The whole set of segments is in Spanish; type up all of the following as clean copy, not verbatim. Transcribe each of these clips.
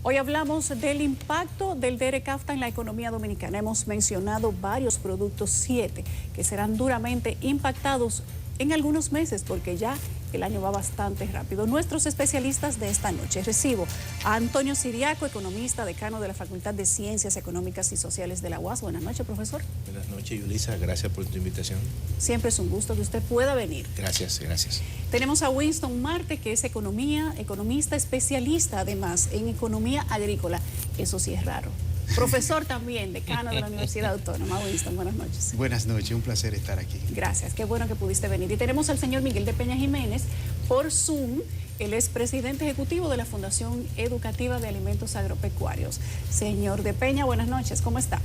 Hoy hablamos del impacto del DERE-CAFTA en la economía dominicana. Hemos mencionado varios productos, 7, que serán duramente impactados en algunos meses, porque ya el año va bastante rápido. Nuestros especialistas de esta noche: recibo a Antonio Siriaco, economista, decano de la Facultad de Ciencias Económicas y Sociales de la UAS. Buenas noches, profesor. Buenas noches, Yulisa. Gracias por tu invitación. Siempre es un gusto que usted pueda venir. Gracias, gracias. Tenemos a Winston Marte, que es economista, especialista además en economía agrícola. Eso sí es raro. Profesor también, decano de la Universidad Autónoma. Winston, buenas noches. Buenas noches, un placer estar aquí. Gracias, qué bueno que pudiste venir. Y tenemos al señor Miguel de Peña Jiménez por Zoom. Él es presidente ejecutivo de la Fundación Educativa de Alimentos Agropecuarios. Señor de Peña, buenas noches, ¿cómo está?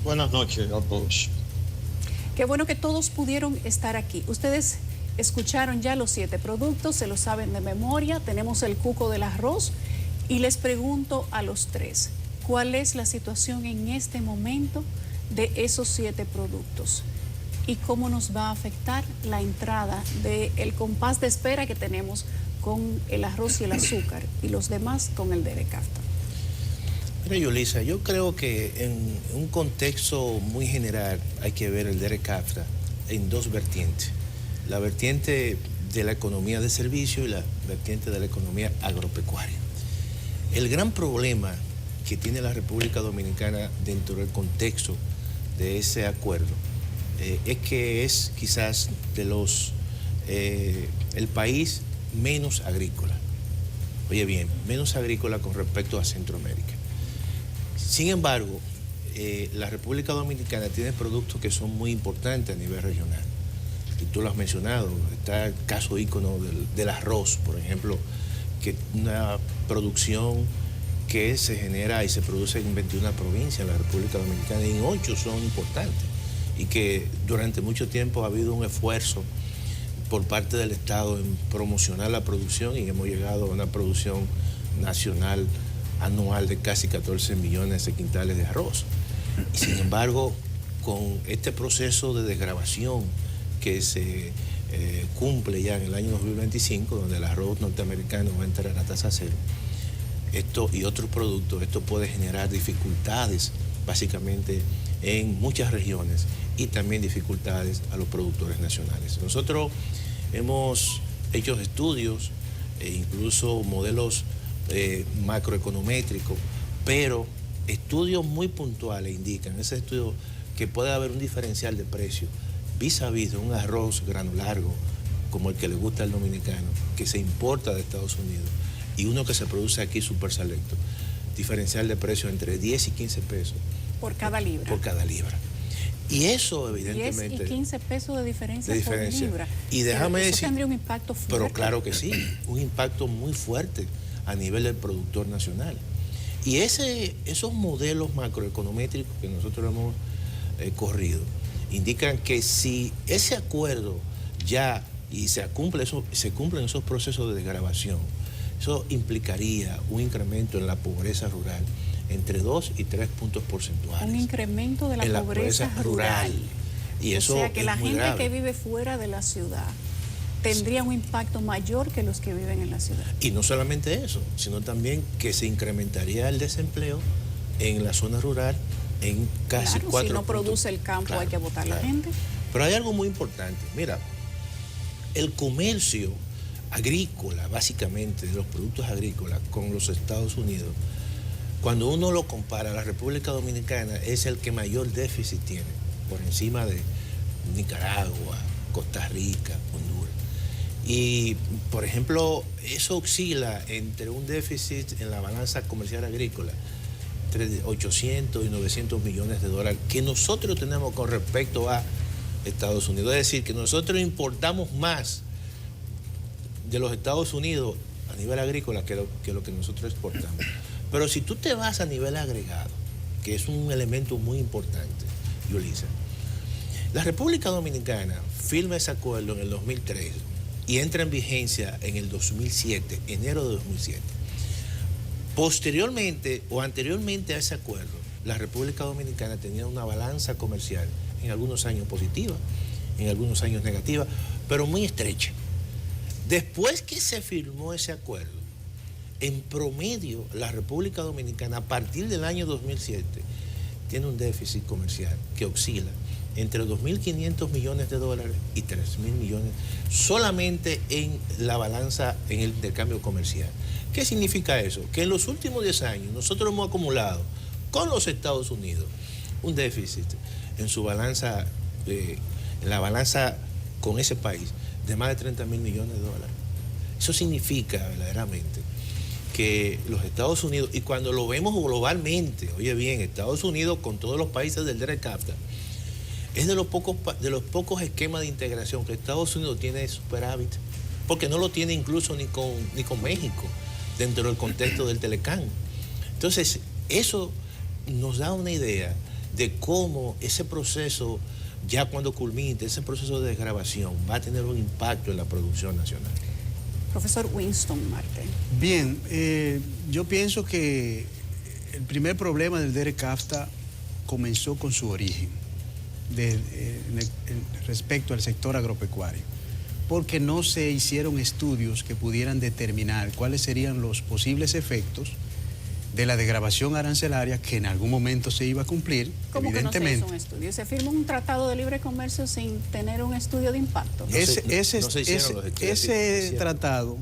Buenas noches a todos. Qué bueno que todos pudieron estar aquí. Ustedes escucharon ya los 7 productos, se los saben de memoria. Tenemos el cuco del arroz y les pregunto a los 3, ¿cuál es la situación en este momento de esos 7 productos? ¿Y cómo nos va a afectar la entrada del compás de espera que tenemos con el arroz y el azúcar y los demás con el DERE-CAFTA? Mira, Yulisa, yo creo que en un contexto muy general hay que ver el DERE-CAFTA en 2 vertientes. La vertiente de la economía de servicio y la vertiente de la economía agropecuaria. El gran problema que tiene la República Dominicana dentro del contexto de ese acuerdo es que es quizás el país menos agrícola. Oye bien, menos agrícola con respecto a Centroamérica. Sin embargo, la República Dominicana tiene productos que son muy importantes a nivel regional. Y tú lo has mencionado, está el caso ícono del arroz, por ejemplo, que una producción que se genera y se produce en 21 provincias en la República Dominicana, y en 8 son importantes, y que durante mucho tiempo ha habido un esfuerzo por parte del Estado en promocionar la producción, y hemos llegado a una producción nacional anual de casi 14 millones de quintales de arroz. Y sin embargo, con este proceso de desgravación que se cumple ya en el año 2025, donde el arroz norteamericano va a entrar a tasa cero, esto y otros productos, esto puede generar dificultades básicamente en muchas regiones y también dificultades a los productores nacionales. Nosotros hemos hecho estudios e incluso modelos macroeconométricos, pero estudios muy puntuales indican, ese estudio, que puede haber un diferencial de precio vis a vis de un arroz grano largo como el que le gusta al dominicano, que se importa de Estados Unidos, y uno que se produce aquí súper selecto, diferencial de precio entre 10 y 15 pesos. Por cada libra. Por cada libra. Y eso evidentemente... 10 y 15 pesos de diferencia por libra. Y déjame decir... Eso tendría un impacto fuerte. Pero claro que sí, un impacto muy fuerte a nivel del productor nacional. Y esos modelos macroeconométricos que nosotros hemos corrido indican que si ese acuerdo ya y se cumplen esos procesos de desgravación, eso implicaría un incremento en la pobreza rural entre 2 y 3 puntos porcentuales. Un incremento de la pobreza rural. Y eso, o sea que la gente grave, que vive fuera de la ciudad tendría un impacto mayor que los que viven en la ciudad. Y no solamente eso, sino también que se incrementaría el desempleo en la zona rural en casi 4 si no puntos. Produce el campo, claro, hay que votar la gente. Pero hay algo muy importante. Mira, el comercio agrícola, básicamente, de los productos agrícolas con los Estados Unidos, cuando uno lo compara, la República Dominicana es el que mayor déficit tiene, por encima de Nicaragua, Costa Rica, Honduras. Y, por ejemplo, eso oscila entre un déficit en la balanza comercial agrícola, entre 800 y 900 millones de dólares, que nosotros tenemos con respecto a Estados Unidos. Es decir, que nosotros importamos más de los Estados Unidos a nivel agrícola que lo que nosotros exportamos. Pero si tú te vas a nivel agregado, que es un elemento muy importante, Yulisa, la República Dominicana firma ese acuerdo en el 2003 y entra en vigencia en el 2007, enero de 2007. Posteriormente o anteriormente a ese acuerdo, la República Dominicana tenía una balanza comercial en algunos años positiva, en algunos años negativa, pero muy estrecha. Después que se firmó ese acuerdo, en promedio, la República Dominicana, a partir del año 2007, tiene un déficit comercial que oscila entre 2.500 millones de dólares y 3.000 millones solamente en la balanza, en el intercambio comercial. ¿Qué significa eso? Que en los últimos 10 años nosotros hemos acumulado con los Estados Unidos un déficit en su balanza, en la balanza con ese país, de más de 30.000 millones de dólares. Eso significa verdaderamente que los Estados Unidos, y cuando lo vemos globalmente, oye bien, Estados Unidos con todos los países del DRCAFTA, es de los pocos esquemas de integración que Estados Unidos tiene de superávit, porque no lo tiene incluso ni con México, dentro del contexto del Telecán. Entonces, eso nos da una idea de cómo ese proceso, ya cuando culmine, ese proceso de desgravación, va a tener un impacto en la producción nacional. Profesor Winston Marte. Bien, yo pienso que el primer problema del DRCAFTA comenzó con su origen, respecto al sector agropecuario, porque no se hicieron estudios que pudieran determinar cuáles serían los posibles efectos de la desgravación arancelaria que en algún momento se iba a cumplir, ¿Cómo evidentemente. que no se hizo un estudio? ¿Se firmó un tratado de libre comercio sin tener un estudio de impacto? Ese tratado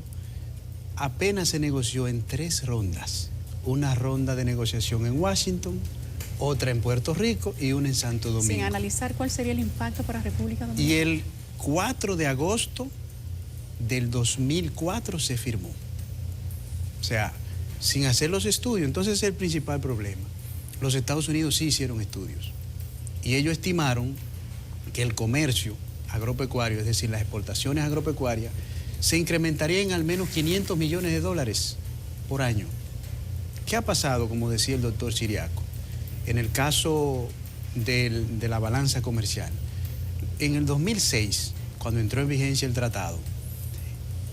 apenas se negoció en 3 rondas. Una ronda de negociación en Washington, otra en Puerto Rico y una en Santo Domingo. Sin analizar cuál sería el impacto para República Dominicana. Y el 4 de agosto del 2004 se firmó. O sea, sin hacer los estudios. Entonces, ese es el principal problema. Los Estados Unidos sí hicieron estudios y ellos estimaron que el comercio agropecuario, es decir, las exportaciones agropecuarias, se incrementaría en al menos 500 millones de dólares por año. ¿Qué ha pasado, como decía el doctor Siriaco, en el caso de la balanza comercial? En el 2006, cuando entró en vigencia el tratado,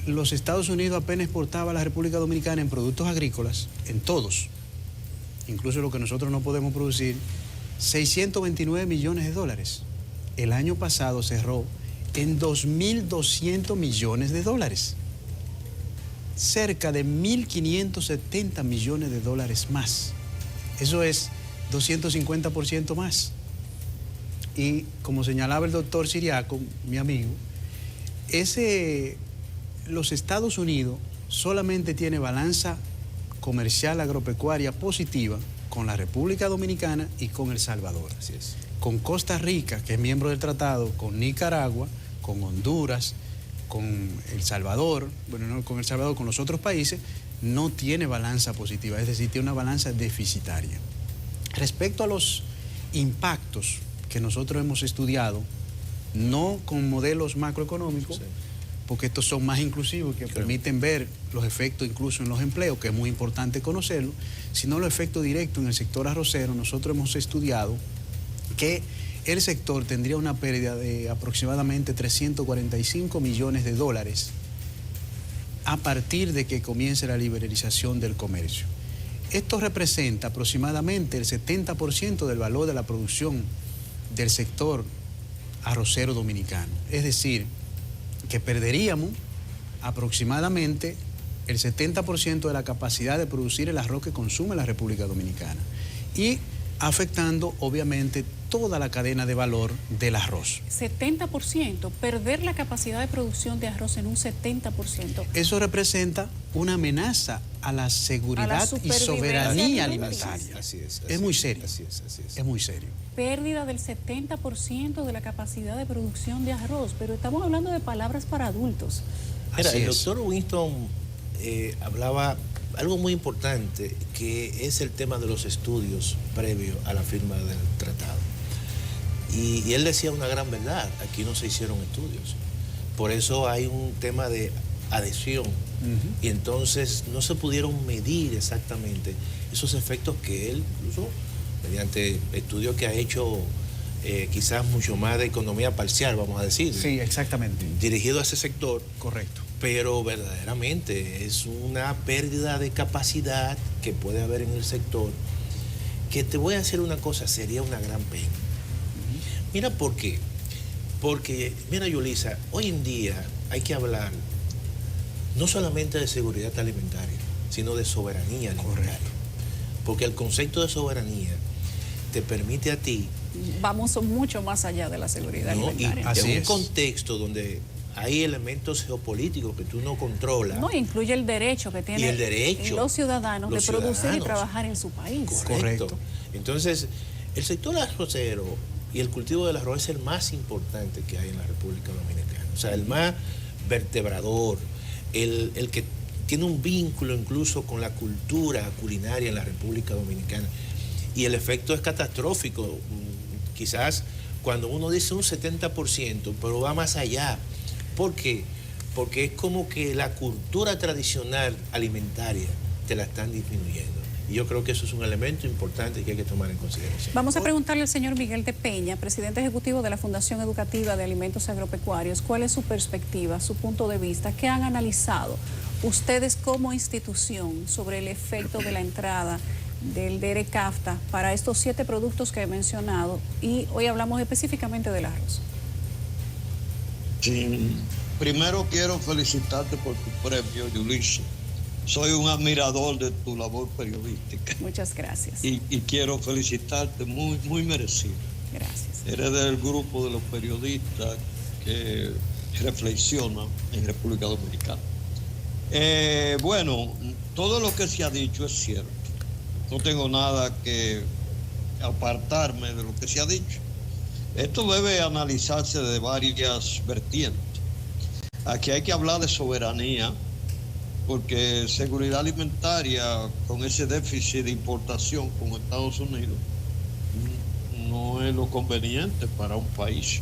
los Estados Unidos apenas exportaba a la República Dominicana en productos agrícolas, en todos, incluso lo que nosotros no podemos producir, 629 millones de dólares. El año pasado cerró en 2.200 millones de dólares. Cerca de 1.570 millones de dólares más. Eso es 250% más. Y como señalaba el doctor Siriaco, mi amigo, los Estados Unidos solamente tiene balanza comercial agropecuaria positiva con la República Dominicana y con El Salvador. Así es. Con Costa Rica, que es miembro del tratado, con Nicaragua, con Honduras, con El Salvador, bueno, no con El Salvador, con los otros países, no tiene balanza positiva, es decir, tiene una balanza deficitaria. Respecto a los impactos que nosotros hemos estudiado, no con modelos macroeconómicos, sí, porque estos son más inclusivos, que permiten ver los efectos incluso en los empleos, que es muy importante conocerlo, sino los efectos directos en el sector arrocero. Nosotros hemos estudiado que el sector tendría una pérdida de aproximadamente 345 millones de dólares a partir de que comience la liberalización del comercio. Esto representa aproximadamente el 70% del valor de la producción del sector arrocero dominicano. Es decir, que perderíamos aproximadamente el 70% de la capacidad de producir el arroz que consume la República Dominicana y afectando obviamente toda la cadena de valor del arroz. 70%, perder la capacidad de producción de arroz en un 70%. Eso representa una amenaza a la seguridad y soberanía alimentaria. Es muy serio. Es muy serio. Pérdida del 70% de la capacidad de producción de arroz, pero estamos hablando de palabras para adultos. Mira, el doctor Winston hablaba algo muy importante, que es el tema de los estudios previos a la firma del tratado. Y él decía una gran verdad, aquí no se hicieron estudios. Por eso hay un tema de adhesión. Y entonces no se pudieron medir exactamente esos efectos que él, incluso mediante estudios que ha hecho quizás mucho más de economía parcial, vamos a decir. Sí, exactamente. Dirigido a ese sector. Correcto. Pero verdaderamente es una pérdida de capacidad que puede haber en el sector, que te voy a decir una cosa, sería una gran pena. Mira por qué. Porque, mira, Yulisa, hoy en día hay que hablar no solamente de seguridad alimentaria, sino de soberanía alimentaria. Porque el concepto de soberanía te permite a ti... Vamos mucho más allá de la seguridad ¿no? alimentaria. Y en un contexto donde hay elementos geopolíticos que tú no controlas. No, incluye el derecho que tienen los ciudadanos de producir y trabajar en su país. Correcto. Entonces, el sector arrocero y el cultivo del arroz es el más importante que hay en la República Dominicana. O sea, el más vertebrador, el que tiene un vínculo incluso con la cultura culinaria en la República Dominicana. Y el efecto es catastrófico. Quizás cuando uno dice un 70%, pero va más allá. ¿Por qué? Porque es como que la cultura tradicional alimentaria te la están disminuyendo. Y yo creo que eso es un elemento importante que hay que tomar en consideración. Vamos a preguntarle al señor Miguel de Peña, presidente ejecutivo de la Fundación Educativa de Alimentos Agropecuarios, cuál es su perspectiva, su punto de vista, qué han analizado ustedes como institución sobre el efecto de la entrada del DERE-CAFTA para estos 7 productos que he mencionado, y hoy hablamos específicamente del arroz. Sí. Primero quiero felicitarte por tu premio, Yuliso. Soy un admirador de tu labor periodística. Muchas gracias. Y quiero felicitarte, muy, muy merecido. Gracias. Eres del grupo de los periodistas que reflexionan en República Dominicana. Bueno, todo lo que se ha dicho es cierto. No tengo nada que apartarme de lo que se ha dicho. Esto debe analizarse de varias vertientes. Aquí hay que hablar de soberanía, porque seguridad alimentaria con ese déficit de importación con Estados Unidos no es lo conveniente para un país.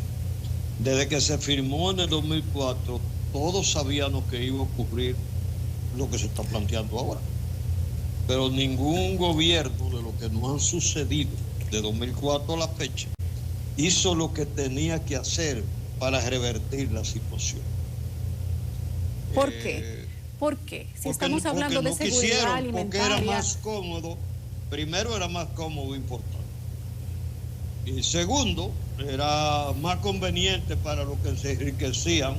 Desde que se firmó en el 2004, todos sabíamos que iba a ocurrir lo que se está planteando ahora. Pero ningún gobierno de lo que nos han sucedido de 2004 a la fecha hizo lo que tenía que hacer para revertir la situación. ¿Por qué? ¿Por qué? Si estamos hablando de seguridad alimentaria. Porque era más cómodo, primero era más cómodo importar. Y segundo, era más conveniente para los que se enriquecían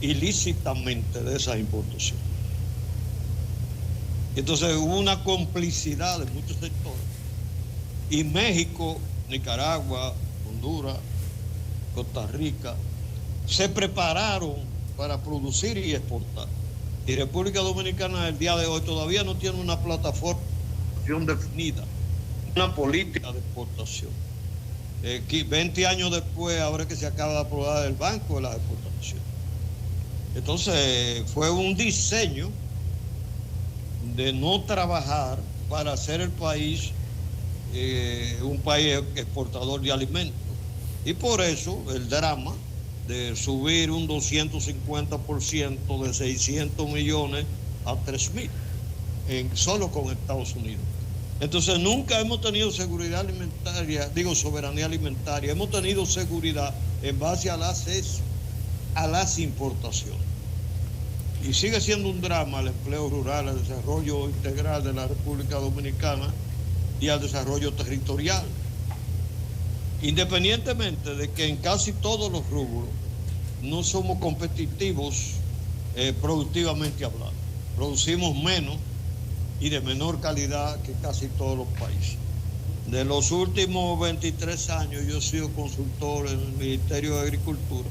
ilícitamente de esas importaciones. Entonces hubo una complicidad de muchos sectores. Y México, Nicaragua, Honduras, Costa Rica, se prepararon para producir y exportar. Y República Dominicana el día de hoy todavía no tiene una plataforma definida, una política de exportación. 20 años después, ahora que se acaba de aprobar el Banco de las Exportaciones. Entonces fue un diseño de no trabajar para hacer el país un país exportador de alimentos. Y por eso el drama de subir un 250% de 600 millones a 3.000, solo con Estados Unidos. Entonces nunca hemos tenido seguridad alimentaria, soberanía alimentaria, hemos tenido seguridad en base a las importaciones. Y sigue siendo un drama el empleo rural, el desarrollo integral de la República Dominicana y al desarrollo territorial. Independientemente de que en casi todos los rubros no somos competitivos productivamente hablando. Producimos menos y de menor calidad que casi todos los países. De los últimos 23 años yo he sido consultor en el Ministerio de Agricultura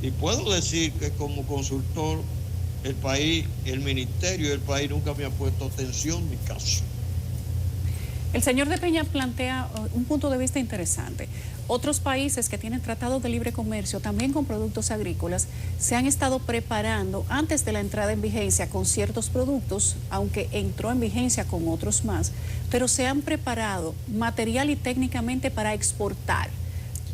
y puedo decir que como consultor el ministerio y el país nunca me ha puesto atención ni caso. El señor de Peña plantea un punto de vista interesante. Otros países que tienen tratados de libre comercio, también con productos agrícolas, se han estado preparando antes de la entrada en vigencia con ciertos productos, aunque entró en vigencia con otros más, pero se han preparado material y técnicamente para exportar,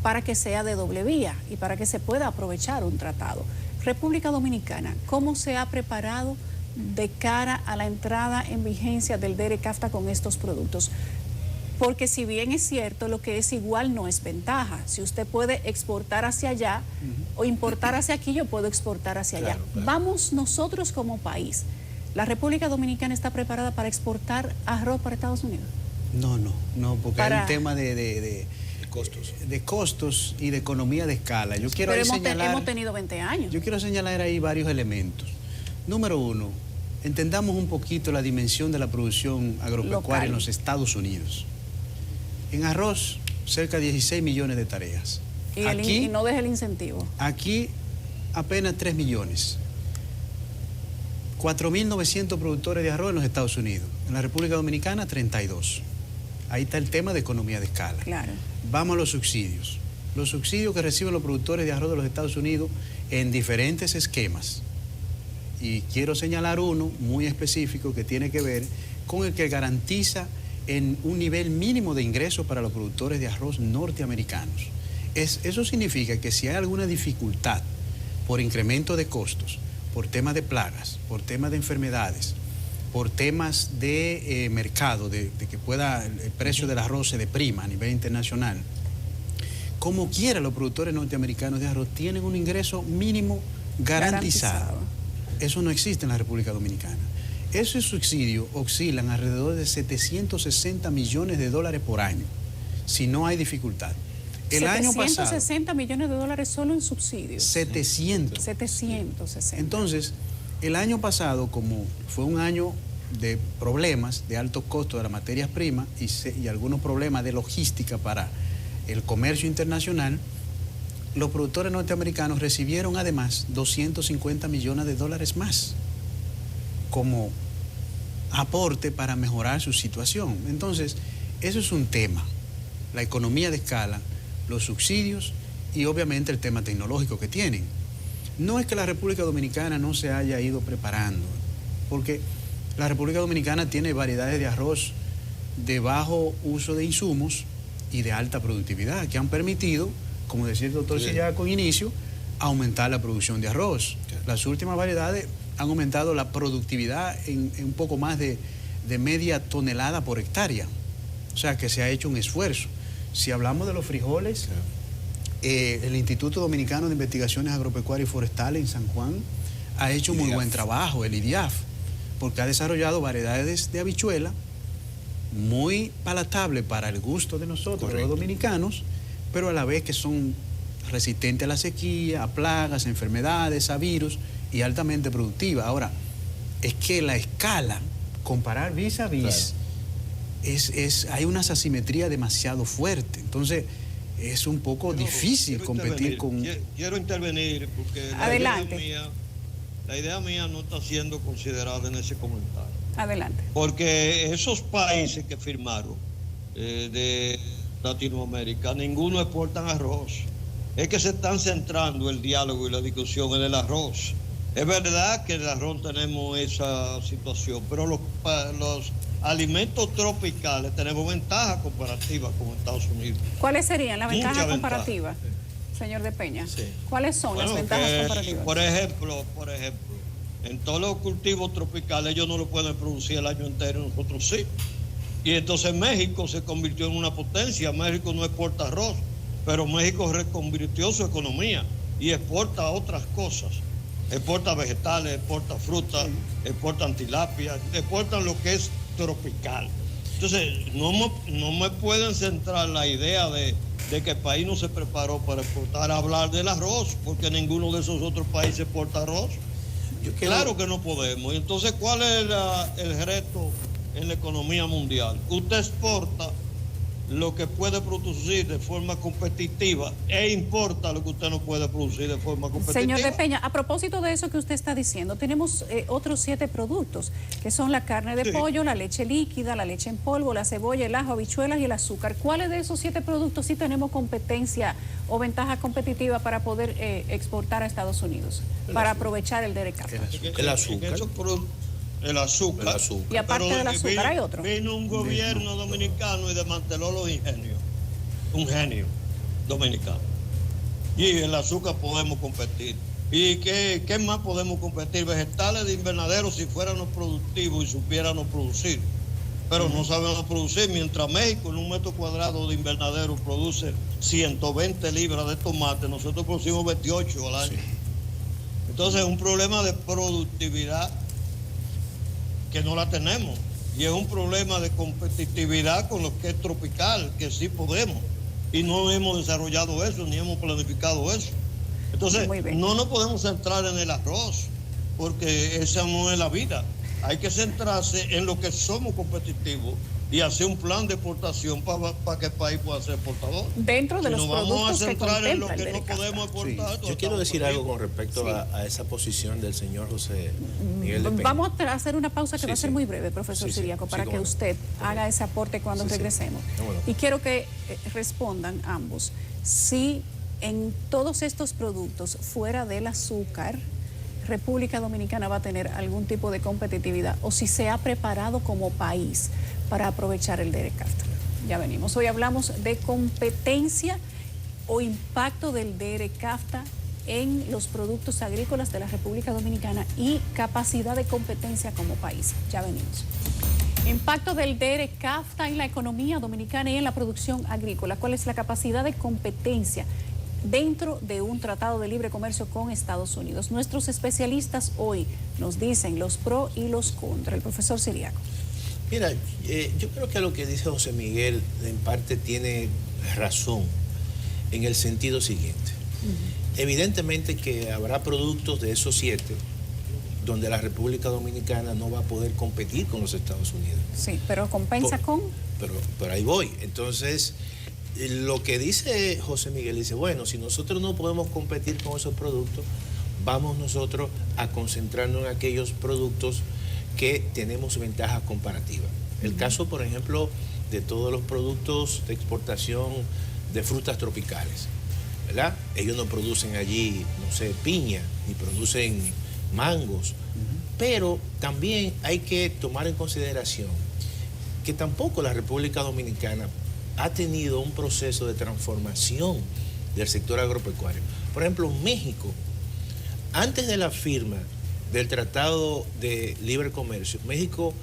para que sea de doble vía y para que se pueda aprovechar un tratado. República Dominicana, ¿cómo se ha preparado de cara a la entrada en vigencia del DERE-CAFTA con estos productos? Porque si bien es cierto, lo que es igual no es ventaja. Si usted puede exportar hacia allá o importar hacia aquí, yo puedo exportar hacia allá. Claro. Vamos nosotros como país. ¿La República Dominicana está preparada para exportar arroz para Estados Unidos? No, porque hay un tema de costos y de economía de escala. Yo quiero Pero hemos tenido 20 años. Yo quiero señalar ahí varios elementos. Número uno, entendamos un poquito la dimensión de la producción agropecuaria en los Estados Unidos. En arroz, cerca de 16 millones de tareas. Y no deja el incentivo. Aquí apenas 3 millones. 4.900 productores de arroz en los Estados Unidos. En la República Dominicana, 32. Ahí está el tema de economía de escala. Claro. Vamos a los subsidios. Los subsidios que reciben los productores de arroz de los Estados Unidos en diferentes esquemas. Y quiero señalar uno muy específico que tiene que ver con el que garantiza en un nivel mínimo de ingresos para los productores de arroz norteamericanos. Eso significa que si hay alguna dificultad por incremento de costos, por temas de plagas, por temas de enfermedades, por temas de mercado, de que el precio del arroz se deprima a nivel internacional, como quiera los productores norteamericanos de arroz tienen un ingreso mínimo garantizado. Eso no existe en la República Dominicana. Esos subsidios oscilan alrededor de 760 millones de dólares por año, si no hay dificultad. El año pasado, 760 millones de dólares solo en subsidios. 760. Entonces, el año pasado, como fue un año de problemas de altos costos de las materias primas y algunos problemas de logística para el comercio internacional, los productores norteamericanos recibieron además 250 millones de dólares más como aporte para mejorar su situación. Entonces, eso es un tema, la economía de escala, los subsidios y obviamente el tema tecnológico que tienen. No es que la República Dominicana no se haya ido preparando, porque la República Dominicana tiene variedades de arroz de bajo uso de insumos y de alta productividad que han permitido, como decía el doctor Silla con inicio, aumentar la producción de arroz. Las últimas variedades han aumentado la productividad en un poco más de media tonelada por hectárea. O sea que se ha hecho un esfuerzo. Si hablamos de los frijoles, el Instituto Dominicano de Investigaciones Agropecuarias y Forestales en San Juan ha hecho muy buen trabajo, el IDIAF, porque ha desarrollado variedades de habichuela muy palatables para el gusto de nosotros, los dominicanos, pero a la vez que son resistentes a la sequía, a plagas, a enfermedades, a virus y altamente productivas. Ahora, es que la escala, comparar vis a vis, hay una asimetría demasiado fuerte. Entonces, es un poco difícil competir con... Quiero intervenir porque la idea mía no está siendo considerada en ese comentario. Adelante. Porque esos países que firmaron de Latinoamérica, ninguno exportan arroz. Es que se están centrando el diálogo y la discusión en el arroz. Es verdad que en el arroz tenemos esa situación, pero los alimentos tropicales tenemos ventaja comparativa con Estados Unidos. ¿Cuáles serían las ventajas comparativas, señor de Peña? Sí. ¿Cuáles son las ventajas comparativas? Por ejemplo, en todos los cultivos tropicales ellos no lo pueden producir el año entero, nosotros sí. Y entonces México se convirtió en una potencia. México no exporta arroz, pero México reconvirtió su economía y exporta otras cosas. Exporta vegetales, exporta frutas, exportan tilapia, exportan lo que es tropical. Entonces, no me pueden centrar la idea de que el país no se preparó para exportar, hablar del arroz, porque ninguno de esos otros países exporta arroz. Claro que no podemos. Entonces, ¿cuál es el reto en la economía mundial? Usted exporta lo que puede producir de forma competitiva e importa lo que usted no puede producir de forma competitiva. Señor de Peña, a propósito de eso que usted está diciendo, tenemos otros 7 productos, que son la carne de pollo, la leche líquida, la leche en polvo, la cebolla, el ajo, habichuelas y el azúcar. ¿Cuáles de esos 7 productos sí tenemos competencia o ventaja competitiva para poder exportar a Estados Unidos, para aprovechar el DERECAF? El azúcar. El azúcar. Y aparte del azúcar hay otro. Vino un gobierno dominicano y desmanteló los ingenios. Un genio dominicano. Y el azúcar podemos competir. ¿Y qué más podemos competir? Vegetales de invernadero si fuéramos productivos y supiéramos producir. Pero no sabemos producir. Mientras México en un metro cuadrado de invernadero produce 120 libras de tomate, nosotros producimos 28 al año. Entonces es un problema de productividad que no la tenemos, y es un problema de competitividad con lo que es tropical, que sí podemos, y no hemos desarrollado eso, ni hemos planificado eso. Entonces, no nos podemos centrar en el arroz, porque esa no es la vida. Hay que centrarse en lo que somos competitivos y hacer un plan de exportación para que el país pueda ser exportador. Dentro de Si los nos vamos a productos que centrar en lo contempla que el no DERECAFTA. podemos exportar. Yo quiero decir algo con respecto Sí. a esa posición del señor José Miguel de Peña. Vamos a hacer una pausa que Sí, va a ser sí. muy breve, profesor Sí, sí. Siriaco, Sí, para cómo que no. usted Cómo haga no. ese aporte cuando Sí, sí. regresemos. Cómo no. Y quiero que respondan ambos si en todos estos productos, fuera del azúcar, República Dominicana va a tener algún tipo de competitividad o si se ha preparado como país para aprovechar el DERECAFTA. Ya venimos. Hoy hablamos de competencia o impacto del DERECAFTA en los productos agrícolas de la República Dominicana y capacidad de competencia como país. Ya venimos. Impacto del DERECAFTA en la economía dominicana y en la producción agrícola. ¿Cuál es la capacidad de competencia dentro de un tratado de libre comercio con Estados Unidos? Nuestros especialistas hoy nos dicen los pro y los contra. El profesor Siriaco. Mira, yo creo que lo que dice José Miguel en parte tiene razón en el sentido siguiente. Evidentemente que habrá productos de esos 7 donde la República Dominicana no va a poder competir con los Estados Unidos. Sí, pero compensa con... Pero ahí voy. Entonces, lo que dice José Miguel, dice, bueno, si nosotros no podemos competir con esos productos, vamos nosotros a concentrarnos en aquellos productos que tenemos ventaja comparativa. El caso, por ejemplo, de todos los productos de exportación de frutas tropicales, ¿verdad? Ellos no producen allí, no sé, piña, ni producen mangos, pero también hay que tomar en consideración que tampoco la República Dominicana ha tenido un proceso de transformación del sector agropecuario. Por ejemplo, México, antes de la firma del Tratado de Libre Comercio, México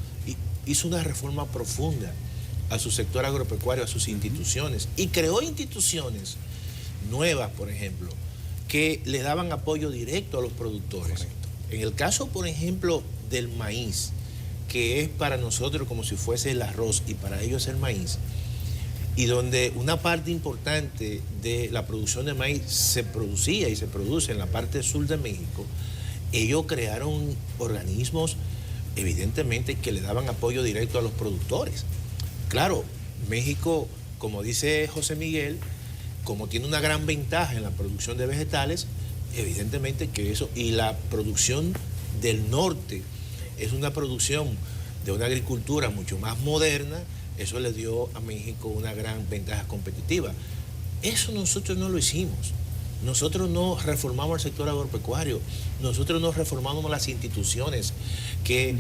hizo una reforma profunda a su sector agropecuario, a sus instituciones, y creó instituciones nuevas, por ejemplo, que le daban apoyo directo a los productores. Correcto. En el caso, por ejemplo, del maíz, que es para nosotros como si fuese el arroz y para ellos el maíz, y donde una parte importante de la producción de maíz se producía y se produce en la parte sur de México, ellos crearon organismos, evidentemente, que le daban apoyo directo a los productores. Claro, México, como dice José Miguel, como tiene una gran ventaja en la producción de vegetales, evidentemente que eso, y la producción del norte es una producción de una agricultura mucho más moderna, eso le dio a México una gran ventaja competitiva. Eso nosotros no lo hicimos. Nosotros no reformamos el sector agropecuario, nosotros no reformamos las instituciones que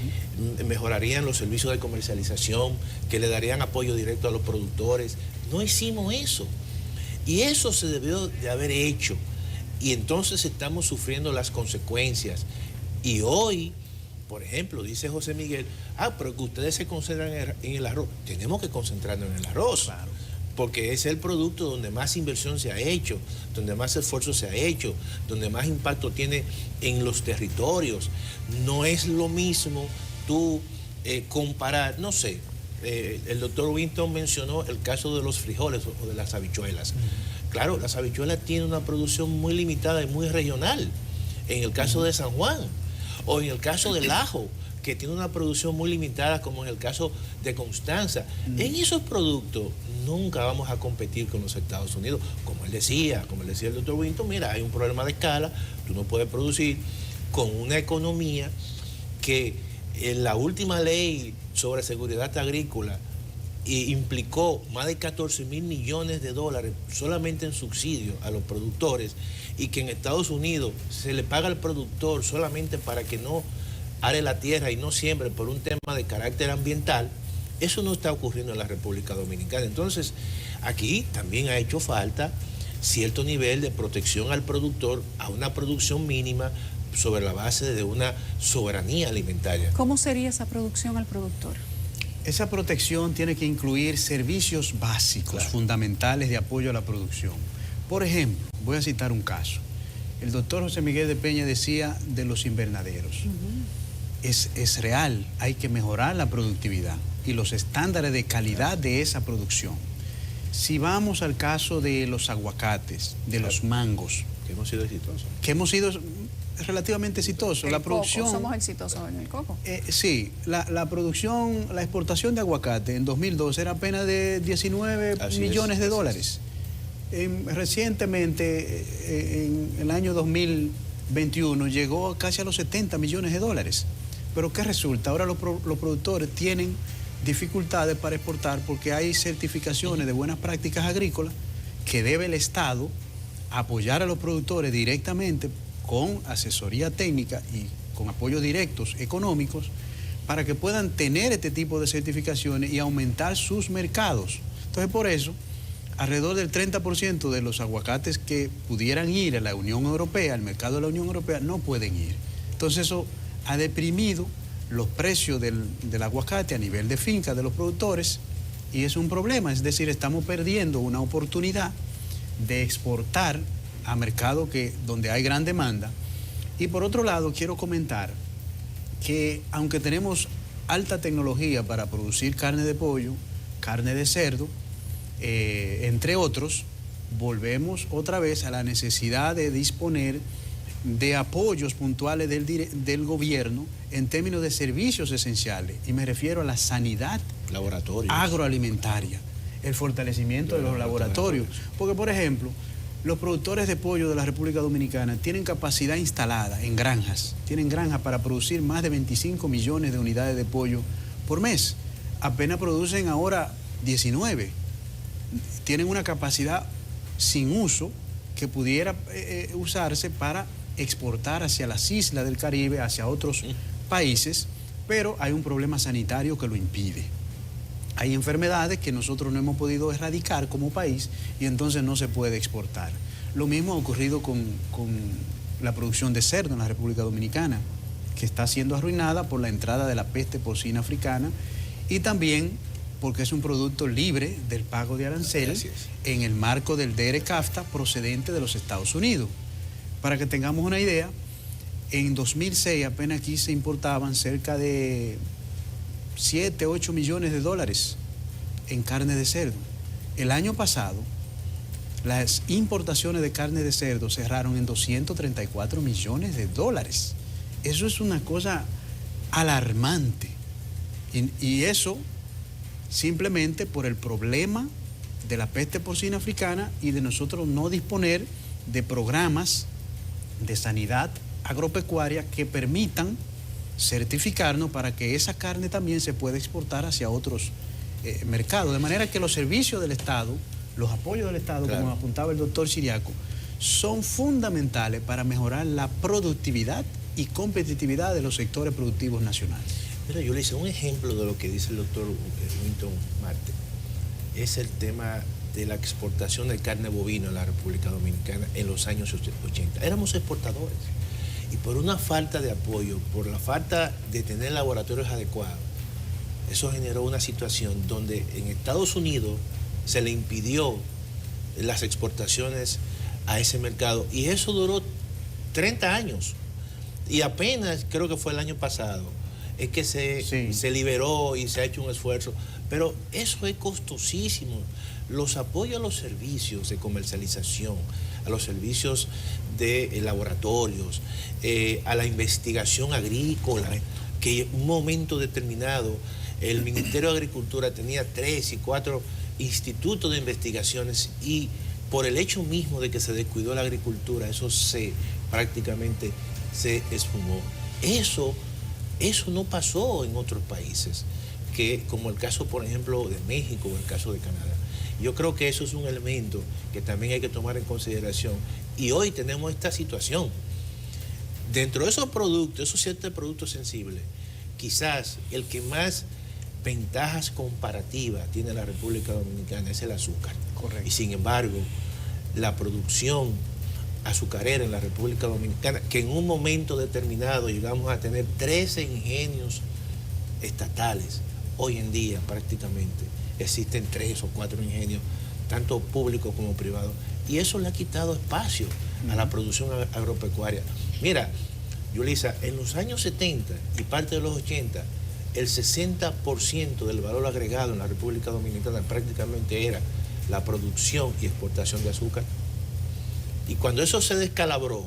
mejorarían los servicios de comercialización, que le darían apoyo directo a los productores. No hicimos eso. Y eso se debió de haber hecho. Y entonces estamos sufriendo las consecuencias. Y hoy, por ejemplo, dice José Miguel, pero que ustedes se concentran en el arroz. Tenemos que concentrarnos en el arroz. Claro. Porque es el producto donde más inversión se ha hecho, donde más esfuerzo se ha hecho, donde más impacto tiene en los territorios. No es lo mismo tú comparar, no sé, el doctor Winton mencionó el caso de los frijoles o de las habichuelas. Claro, las habichuelas tienen una producción muy limitada y muy regional, en el caso de San Juan, o en el caso del ajo, que tiene una producción muy limitada, como en el caso de Constanza. En esos productos nunca vamos a competir con los Estados Unidos. Como él decía el doctor Winton, mira, hay un problema de escala, tú no puedes producir con una economía que en la última ley sobre seguridad agrícola implicó más de 14.000 millones de dólares solamente en subsidios a los productores, y que en Estados Unidos se le paga al productor solamente para que no are la tierra y no siembre por un tema de carácter ambiental. Eso no está ocurriendo en la República Dominicana. Entonces, aquí también ha hecho falta cierto nivel de protección al productor, a una producción mínima sobre la base de una soberanía alimentaria. ¿Cómo sería esa producción al productor? Esa protección tiene que incluir servicios básicos, claro, fundamentales de apoyo a la producción. Por ejemplo, voy a citar un caso. El doctor José Miguel de Peña decía de los invernaderos. Es real, hay que mejorar la productividad y los estándares de calidad de esa producción. Si vamos al caso de los aguacates, de los mangos, que hemos sido exitosos. Que hemos sido relativamente exitoso. El La coco, producción, somos exitosos en el coco. sí, la producción, la exportación de aguacate en 2012 era apenas de 19 Así millones es, de así dólares. Recientemente, en el año 2021, llegó casi a los 70 millones de dólares. Pero ¿qué resulta? Ahora los productores tienen dificultades para exportar porque hay certificaciones de buenas prácticas agrícolas que debe el Estado apoyar a los productores directamente con asesoría técnica y con apoyos directos económicos para que puedan tener este tipo de certificaciones y aumentar sus mercados. Entonces, por eso, alrededor del 30% de los aguacates que pudieran ir a la Unión Europea, al mercado de la Unión Europea, no pueden ir. Entonces, eso ha deprimido los precios del aguacate a nivel de finca de los productores y es un problema. Es decir, estamos perdiendo una oportunidad de exportar a mercados donde hay gran demanda. Y por otro lado, quiero comentar que aunque tenemos alta tecnología para producir carne de pollo, carne de cerdo, entre otros, volvemos otra vez a la necesidad de disponer de apoyos puntuales del gobierno en términos de servicios esenciales. Y me refiero a la sanidad agroalimentaria, el fortalecimiento de los laboratorios. Porque, por ejemplo, los productores de pollo de la República Dominicana tienen capacidad instalada en granjas. Tienen granjas para producir más de 25 millones de unidades de pollo por mes. Apenas producen ahora 19. Tienen una capacidad sin uso que pudiera usarse para exportar hacia las islas del Caribe, hacia otros países, pero hay un problema sanitario que lo impide. Hay enfermedades que nosotros no hemos podido erradicar como país y entonces no se puede exportar. Lo mismo ha ocurrido con la producción de cerdo en la República Dominicana, que está siendo arruinada por la entrada de la peste porcina africana y también porque es un producto libre del pago de arancel en el marco del DERE-CAFTA procedente de los Estados Unidos. Para que tengamos una idea, en 2006 apenas aquí se importaban cerca de 7, 8 millones de dólares en carne de cerdo. El año pasado, las importaciones de carne de cerdo cerraron en 234 millones de dólares. Eso es una cosa alarmante. Y eso simplemente por el problema de la peste porcina africana y de nosotros no disponer de programas de sanidad agropecuaria que permitan certificarnos para que esa carne también se pueda exportar hacia otros mercados. De manera que los servicios del Estado, los apoyos del Estado, claro, como apuntaba el doctor Ciriaco, son fundamentales para mejorar la productividad y competitividad de los sectores productivos nacionales. Mira, yo le hice un ejemplo de lo que dice el doctor Winton Marte. Es el tema de la exportación de carne bovina en la República Dominicana en los años 80. Éramos exportadores y por una falta de apoyo, por la falta de tener laboratorios adecuados, eso generó una situación donde en Estados Unidos se le impidió las exportaciones a ese mercado y eso duró 30 años y apenas creo que fue el año pasado es que se liberó y se ha hecho un esfuerzo, pero eso es costosísimo. Los apoyos a los servicios de comercialización, a los servicios de laboratorios, a la investigación agrícola, que en un momento determinado el Ministerio de Agricultura tenía 3 y 4 institutos de investigaciones y por el hecho mismo de que se descuidó la agricultura, eso prácticamente se esfumó. Eso no pasó en otros países, como el caso, por ejemplo, de México o el caso de Canadá. Yo creo que eso es un elemento que también hay que tomar en consideración. Y hoy tenemos esta situación. Dentro de esos productos, esos 7 productos sensibles, quizás el que más ventajas comparativas tiene la República Dominicana es el azúcar. Correcto. Y sin embargo, la producción azucarera en la República Dominicana, que en un momento determinado llegamos a tener 13 ingenios estatales, hoy en día prácticamente existen 3 o 4 ingenios, tanto públicos como privados, y eso le ha quitado espacio a la producción agropecuaria. Mira, Yulisa, en los años 70 y parte de los 80, el 60% del valor agregado en la República Dominicana prácticamente era la producción y exportación de azúcar. Y cuando eso se descalabró,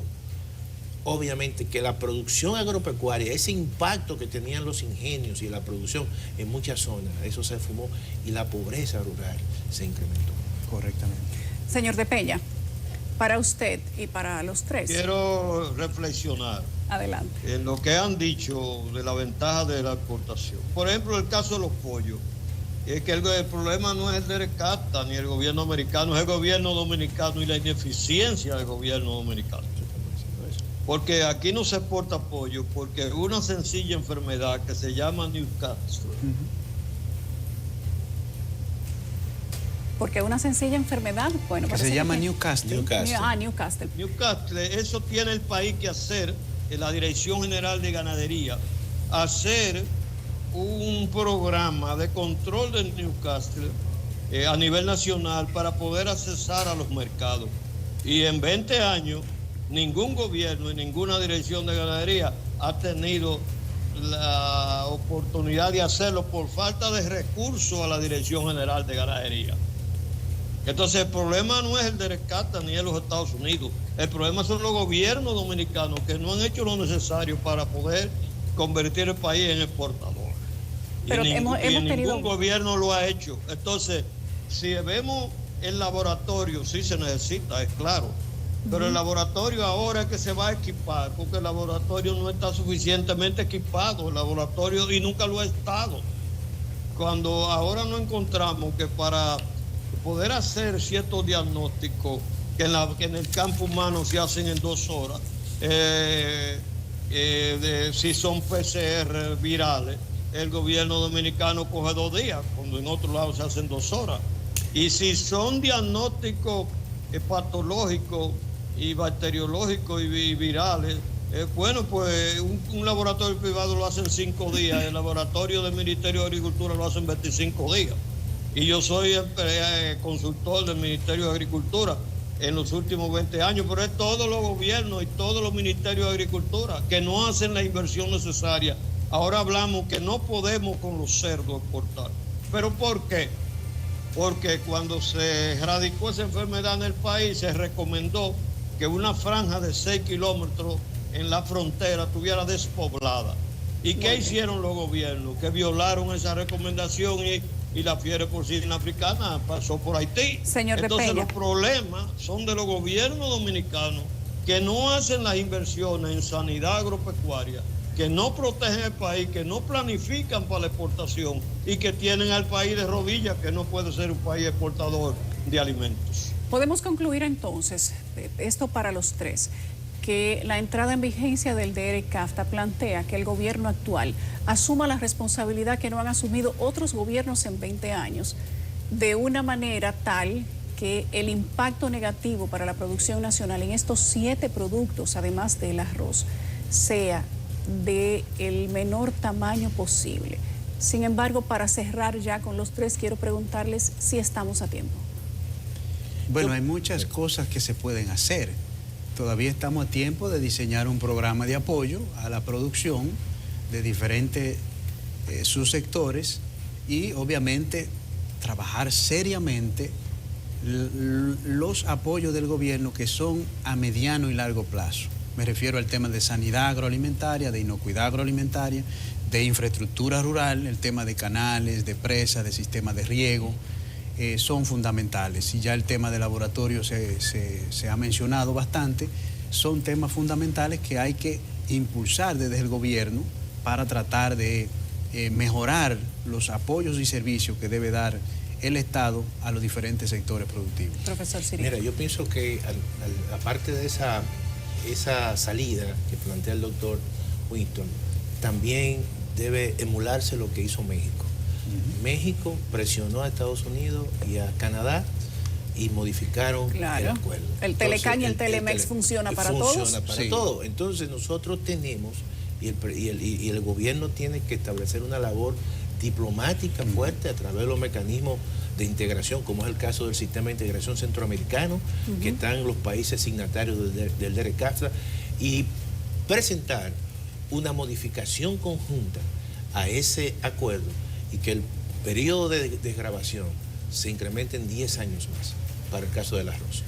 obviamente que la producción agropecuaria, ese impacto que tenían los ingenios y la producción en muchas zonas, eso se esfumó y la pobreza rural se incrementó. Correctamente. Señor de Peña, para usted y para los tres. Quiero reflexionar Adelante. en lo que han dicho de la ventaja de la exportación. Por ejemplo, el caso de los pollos. Es que el problema no es el de Casta ni el gobierno americano, es el gobierno dominicano y la ineficiencia del gobierno dominicano. Porque aquí no se exporta pollo porque una sencilla enfermedad que se llama Newcastle. Porque una sencilla enfermedad, bueno, Que se llama Newcastle. Newcastle. Newcastle, eso tiene el país que hacer, en la Dirección General de Ganadería, hacer un programa de control de Newcastle a nivel nacional para poder accesar a los mercados. Y en 20 años, ningún gobierno y ninguna dirección de ganadería ha tenido la oportunidad de hacerlo por falta de recursos a la Dirección General de Ganadería. Entonces el problema no es el de Rescata ni es los Estados Unidos, el problema son los gobiernos dominicanos que no han hecho lo necesario para poder convertir el país en exportador. Pero hemos tenido... Ningún gobierno lo ha hecho. Entonces, si vemos el laboratorio, sí se necesita, es claro, pero el laboratorio ahora es que se va a equipar, porque el laboratorio no está suficientemente equipado, el laboratorio, y nunca lo ha estado. Cuando ahora no encontramos que para poder hacer ciertos diagnósticos que en el campo humano se hacen en 2 horas, si son PCR virales, el gobierno dominicano coge 2 días, cuando en otros lados se hacen 2 horas. Y si son diagnósticos patológicos y bacteriológicos y virales, bueno, pues un laboratorio privado lo hace en 5 días, el laboratorio del Ministerio de Agricultura lo hace en 25 días. Y yo soy consultor del Ministerio de Agricultura en los últimos 20 años, pero es todos los gobiernos y todos los ministerios de Agricultura que no hacen la inversión necesaria. Ahora hablamos que no podemos con los cerdos exportar. ¿Pero por qué? Porque cuando se erradicó esa enfermedad en el país, se recomendó que una franja de 6 kilómetros en la frontera estuviera despoblada. ¿Y qué hicieron los gobiernos? Que violaron esa recomendación y la fiebre porcina africana pasó por Haití. Señor de Entonces Peña, los problemas son de los gobiernos dominicanos que no hacen las inversiones en sanidad agropecuaria, que no protegen el país, que no planifican para la exportación y que tienen al país de rodillas, que no puede ser un país exportador de alimentos. podemos concluir entonces, esto para los tres, que la entrada en vigencia del DR-CAFTA plantea que el gobierno actual asuma la responsabilidad que no han asumido otros gobiernos en 20 años, de una manera tal que el impacto negativo para la producción nacional en estos 7 productos, además del arroz, sea de el menor tamaño posible. Sin embargo, para cerrar ya con los tres, quiero preguntarles si estamos a tiempo. Bueno, hay muchas cosas que se pueden hacer. Todavía estamos a tiempo de diseñar un programa de apoyo a la producción de diferentes subsectores y obviamente trabajar seriamente los apoyos del gobierno que son a mediano y largo plazo. Me refiero al tema de sanidad agroalimentaria, de inocuidad agroalimentaria, de infraestructura rural, el tema de canales, de presas, de sistemas de riego, son fundamentales. Y ya el tema de laboratorio se ha mencionado bastante, son temas fundamentales que hay que impulsar desde el gobierno para tratar de mejorar los apoyos y servicios que debe dar el Estado a los diferentes sectores productivos. Profesor Cirilo. Mira, yo pienso que aparte de esa salida que plantea el doctor Winston, también debe emularse lo que hizo México. México presionó a Estados Unidos y a Canadá y modificaron el acuerdo. El Telecan y el Telemex funciona para todos. Funciona para todo. Entonces nosotros tenemos, y el gobierno tiene que establecer una labor diplomática fuerte a través de los mecanismos de integración, como es el caso del Sistema de Integración Centroamericano, que están los países signatarios del DR-CAFTA, y presentar una modificación conjunta a ese acuerdo y que el periodo de desgravación se incremente en 10 años más para el caso del arroz.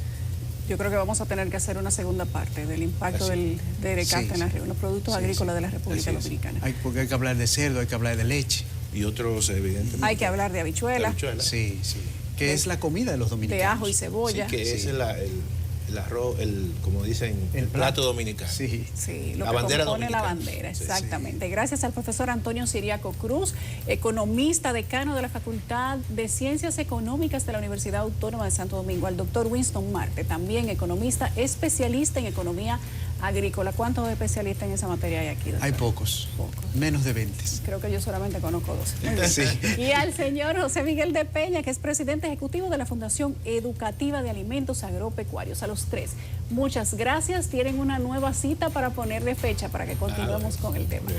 Yo creo que vamos a tener que hacer una segunda parte del impacto Así. del DRCAST Sí, en sí. los productos Sí, agrícolas sí. de la República Así es. Dominicana. Porque hay que hablar de cerdo, hay que hablar de leche. Y otros, evidentemente. Hay que hablar de habichuela, habichuela. Sí, sí. Que es la comida de los dominicanos. de ajo y Sí, cebolla. que es Sí. el arroz, como dicen, el plato dominicano. Sí. Sí, lo La que bandera compone la dominicana. bandera, Sí, exactamente. Gracias al profesor Antonio Siriaco Cruz, economista, decano de la Facultad de Ciencias Económicas de la Universidad Autónoma de Santo Domingo, al doctor Winston Marte, también economista, especialista en economía agrícola. ¿Cuántos especialistas en esa materia hay aquí, doctor? Hay pocos. Pocos. Menos de 20. Creo que yo solamente conozco 2. Muy bien. Sí. Y al señor José Miguel de Peña, que es presidente ejecutivo de la Fundación Educativa de Alimentos Agropecuarios. A los 3, muchas gracias. Tienen una nueva cita para ponerle fecha para que continuemos con el tema.